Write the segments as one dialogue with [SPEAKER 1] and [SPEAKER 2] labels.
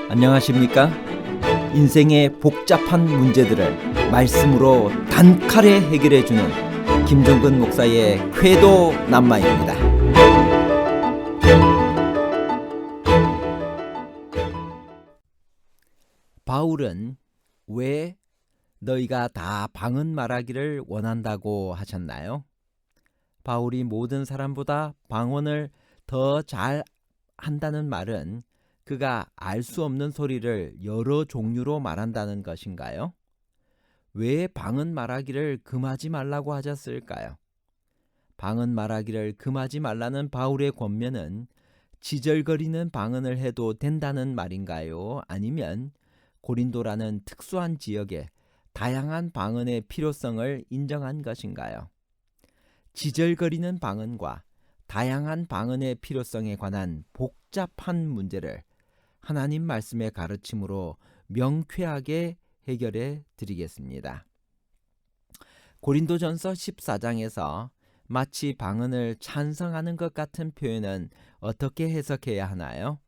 [SPEAKER 1] 안녕하십니까? 인생의 복잡한 문제들을 말씀으로 단칼에 해결해주는 김종근 목사의 쾌도 남마입니다. 바울은 왜 너희가 다 방언 말하기를 원한다고 하셨나요? 바울이 모든 사람보다 방언을 더 잘 한다는 말은 그가 알 수 없는 소리를 여러 종류로 말한다는 것인가요? 왜 방언 말하기를 금하지 말라고 하셨을까요? 방언 말하기를 금하지 말라는 바울의 권면은 지절거리는 방언을 해도 된다는 말인가요? 아니면 고린도라는 특수한 지역에 다양한 방언의 필요성을 인정한 것인가요? 지절거리는 방언과 다양한 방언의 필요성에 관한 복잡한 문제를 하나님 말씀의 가르침으로 명쾌하게 해결해 드리겠습니다. 고린도전서 14장에서 마치 방언을 찬성하는 것 같은 표현은 어떻게 해석해야 하나요?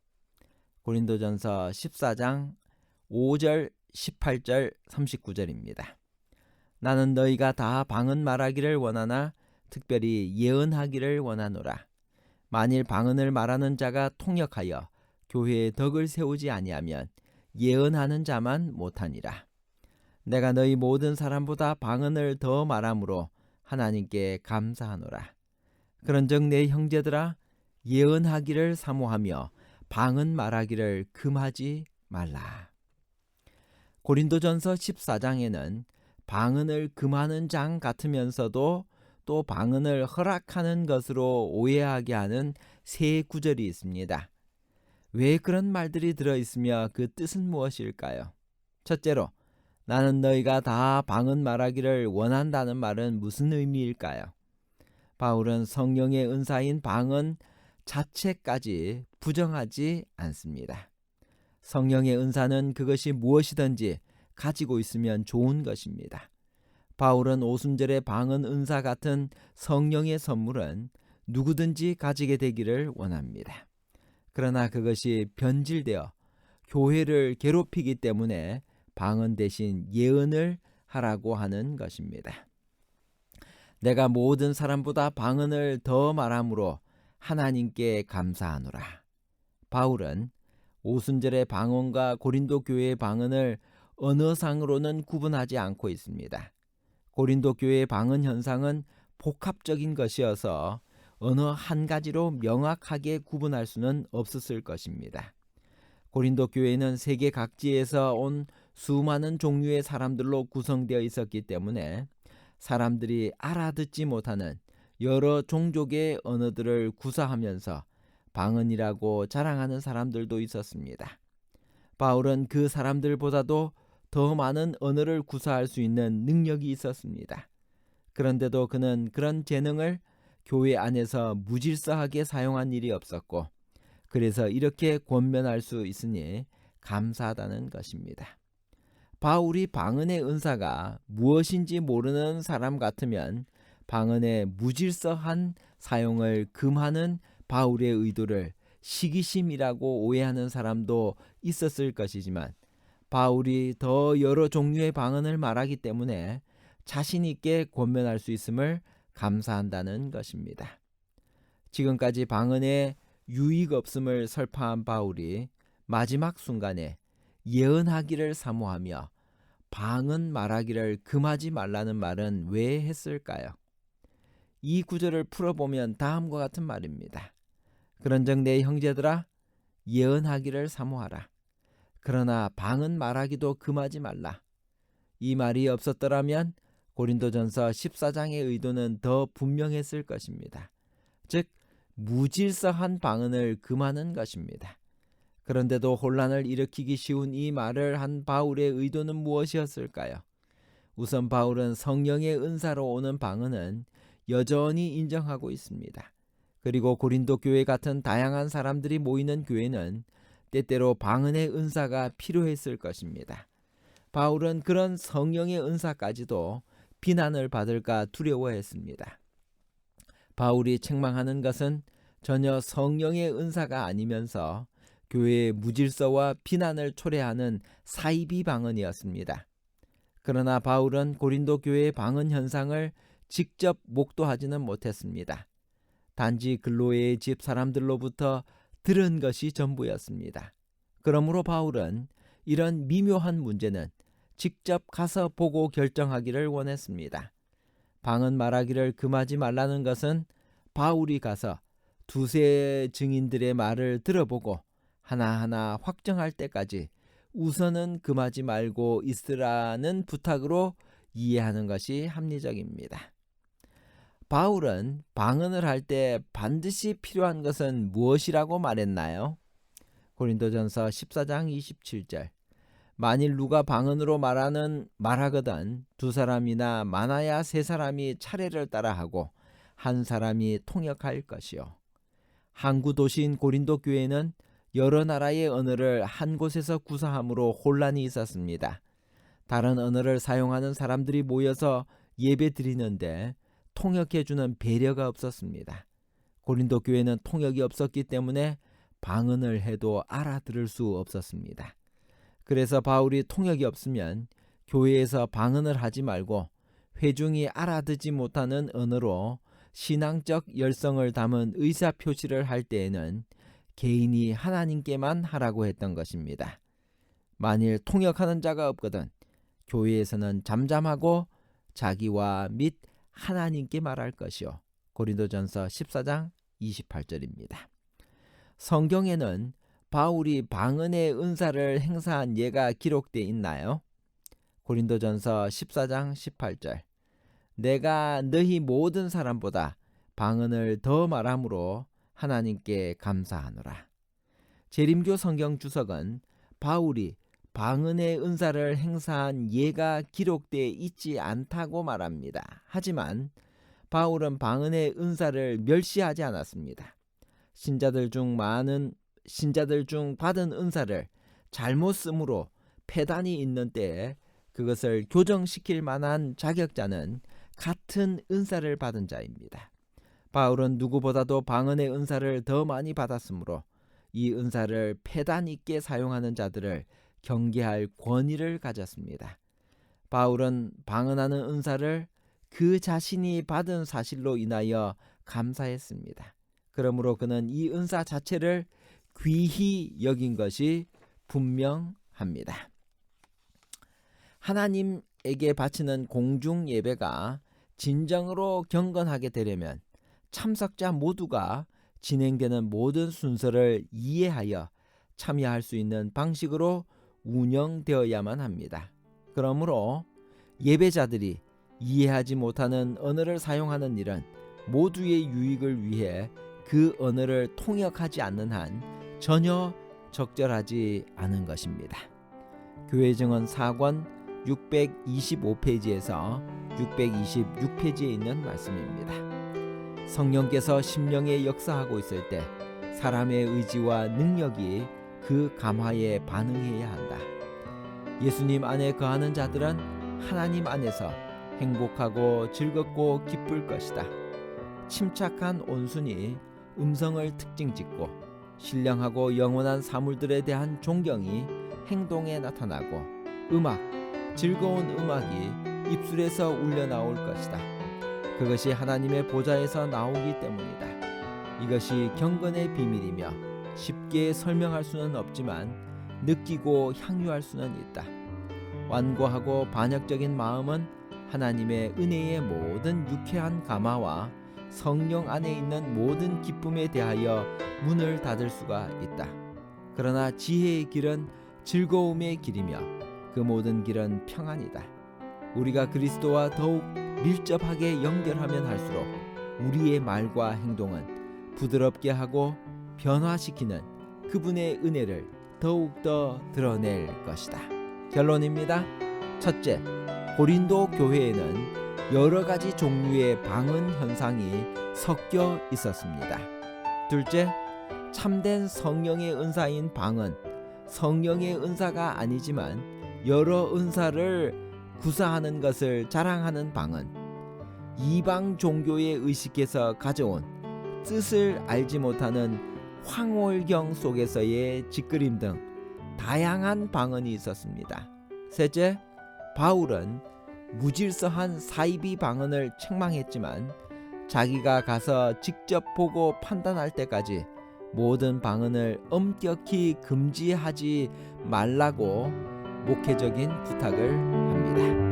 [SPEAKER 1] 고린도전서 14장 5절, 18절, 39절입니다. 나는 너희가 다 방언 말하기를 원하나 특별히 예언하기를 원하노라. 만일 방언을 말하는 자가 통역하여 교회의 덕을 세우지 아니하면 예언하는 자만 못하니라. 내가 너희 모든 사람보다 방언을 더 말함으로 하나님께 감사하노라. 그런즉 내 형제들아 예언하기를 사모하며 방언 말하기를 금하지 말라. 고린도전서 14장에는 방언을 금하는 장 같으면서도 또 방언을 허락하는 것으로 오해하게 하는 세 구절이 있습니다. 왜 그런 말들이 들어있으며 그 뜻은 무엇일까요? 첫째로, 나는 너희가 다 방언 말하기를 원한다는 말은 무슨 의미일까요? 바울은 성령의 은사인 방언 자체까지 부정하지 않습니다. 성령의 은사는 그것이 무엇이든지 가지고 있으면 좋은 것입니다. 바울은 오순절의 방언 은사 같은 성령의 선물은 누구든지 가지게 되기를 원합니다. 그러나 그것이 변질되어 교회를 괴롭히기 때문에 방언 대신 예언을 하라고 하는 것입니다. 내가 모든 사람보다 방언을 더 말함으로 하나님께 감사하노라. 바울은 오순절의 방언과 고린도 교회의 방언을 언어상으로는 구분하지 않고 있습니다. 고린도 교회의 방언 현상은 복합적인 것이어서 어느 한 가지로 명확하게 구분할 수는 없었을 것입니다. 고린도 교회는 세계 각지에서 온 수많은 종류의 사람들로 구성되어 있었기 때문에 사람들이 알아듣지 못하는 여러 종족의 언어들을 구사하면서 방언이라고 자랑하는 사람들도 있었습니다. 바울은 그 사람들보다도 더 많은 언어를 구사할 수 있는 능력이 있었습니다. 그런데도 그는 그런 재능을 교회 안에서 무질서하게 사용한 일이 없었고, 그래서 이렇게 권면할 수 있으니 감사하다는 것입니다. 바울이 방언의 은사가 무엇인지 모르는 사람 같으면 방언의 무질서한 사용을 금하는 바울의 의도를 시기심이라고 오해하는 사람도 있었을 것이지만, 바울이 더 여러 종류의 방언을 말하기 때문에 자신 있게 권면할 수 있음을 감사한다는 것입니다. 지금까지 방언에 유익 없음을 설파한 바울이 마지막 순간에 예언하기를 사모하며 방언 말하기를 금하지 말라는 말은 왜 했을까요? 이 구절을 풀어보면 다음과 같은 말입니다. 그런즉 내 형제들아 예언하기를 사모하라. 그러나 방언 말하기도 금하지 말라. 이 말이 없었더라면 고린도전서 14장의 의도는 더 분명했을 것입니다. 즉 무질서한 방언을 금하는 것입니다. 그런데도 혼란을 일으키기 쉬운 이 말을 한 바울의 의도는 무엇이었을까요? 우선 바울은 성령의 은사로 오는 방언은 여전히 인정하고 있습니다. 그리고 고린도 교회 같은 다양한 사람들이 모이는 교회는 때때로 방언의 은사가 필요했을 것입니다. 바울은 그런 성령의 은사까지도 비난을 받을까 두려워했습니다. 바울이 책망하는 것은 전혀 성령의 은사가 아니면서 교회의 무질서와 비난을 초래하는 사이비 방언이었습니다. 그러나 바울은 고린도 교회의 방언 현상을 직접 목도하지는 못했습니다. 단지 글로에의 집 사람들로부터 들은 것이 전부였습니다. 그러므로 바울은 이런 미묘한 문제는 직접 가서 보고 결정하기를 원했습니다. 방언 말하기를 금하지 말라는 것은 바울이 가서 두세 증인들의 말을 들어보고 하나하나 확정할 때까지 우선은 금하지 말고 있으라는 부탁으로 이해하는 것이 합리적입니다. 바울은 방언을 할 때 반드시 필요한 것은 무엇이라고 말했나요? 고린도전서 14장 27절. 만일 누가 방언으로 말하거든 두 사람이나 많아야 세 사람이 차례를 따라하고 한 사람이 통역할 것이요. 항구 도시인 고린도 교회는 여러 나라의 언어를 한 곳에서 구사함으로 혼란이 있었습니다. 다른 언어를 사용하는 사람들이 모여서 예배 드리는데 통역해주는 배려가 없었습니다. 고린도 교회는 통역이 없었기 때문에 방언을 해도 알아들을 수 없었습니다. 그래서 바울이 통역이 없으면 교회에서 방언을 하지 말고 회중이 알아듣지 못하는 언어로 신앙적 열성을 담은 의사표시를 할 때에는 개인이 하나님께만 하라고 했던 것입니다. 만일 통역하는 자가 없거든 교회에서는 잠잠하고 자기와 및 하나님께 말할 것이요. 고린도전서 14장 28절입니다. 성경에는 바울이 방언의 은사를 행사한 예가 기록되어 있나요? 고린도전서 14장 18절. 내가 너희 모든 사람보다 방언을 더 말함으로 하나님께 감사하노라. 재림교 성경 주석은 바울이 방언의 은사를 행사한 예가 기록되어 있지 않다고 말합니다. 하지만 바울은 방언의 은사를 멸시하지 않았습니다. 신자들 중 받은 은사를 잘못 쓰므로 폐단이 있는 때에 그것을 교정시킬 만한 자격자는 같은 은사를 받은 자입니다. 바울은 누구보다도 방언의 은사를 더 많이 받았으므로 이 은사를 폐단 있게 사용하는 자들을 경계할 권위를 가졌습니다. 바울은 방언하는 은사를 그 자신이 받은 사실로 인하여 감사했습니다. 그러므로 그는 이 은사 자체를 귀히 여긴 것이 분명합니다. 하나님에게 바치는 공중 예배가 진정으로 경건하게 되려면 참석자 모두가 진행되는 모든 순서를 이해하여 참여할 수 있는 방식으로 운영되어야만 합니다. 그러므로 예배자들이 이해하지 못하는 언어를 사용하는 일은 모두의 유익을 위해 그 언어를 통역하지 않는 한 전혀 적절하지 않은 것입니다. 교회 증언 4권 625페이지에서 626페이지에 있는 말씀입니다. 성령께서 심령에 역사하고 있을 때 사람의 의지와 능력이 그 감화에 반응해야 한다. 예수님 안에 거하는 자들은 하나님 안에서 행복하고 즐겁고 기쁠 것이다. 침착한 온순이 음성을 특징짓고 신령하고 영원한 사물들에 대한 존경이 행동에 나타나고 즐거운 음악이 입술에서 울려나올 것이다. 그것이 하나님의 보좌에서 나오기 때문이다. 이것이 경건의 비밀이며 쉽게 설명할 수는 없지만 느끼고 향유할 수는 있다. 완고하고 반역적인 마음은 하나님의 은혜의 모든 유쾌한 감화와 성령 안에 있는 모든 기쁨에 대하여 문을 닫을 수가 있다. 그러나 지혜의 길은 즐거움의 길이며 그 모든 길은 평안이다. 우리가 그리스도와 더욱 밀접하게 연결하면 할수록 우리의 말과 행동은 부드럽게 하고 변화시키는 그분의 은혜를 더욱더 드러낼 것이다. 결론입니다. 첫째, 고린도 교회에는 여러 가지 종류의 방언 현상이 섞여 있었습니다. 둘째, 참된 성령의 은사인 방언, 성령의 은사가 아니지만 여러 은사를 구사하는 것을 자랑하는 방언, 이방 종교의 의식에서 가져온 뜻을 알지 못하는 황홀경 속에서의 짓그림 등 다양한 방언이 있었습니다. 셋째, 바울은 무질서한 사이비 방언을 책망했지만 자기가 가서 직접 보고 판단할 때까지 모든 방언을 엄격히 금지하지 말라고 목회적인 부탁을 합니다.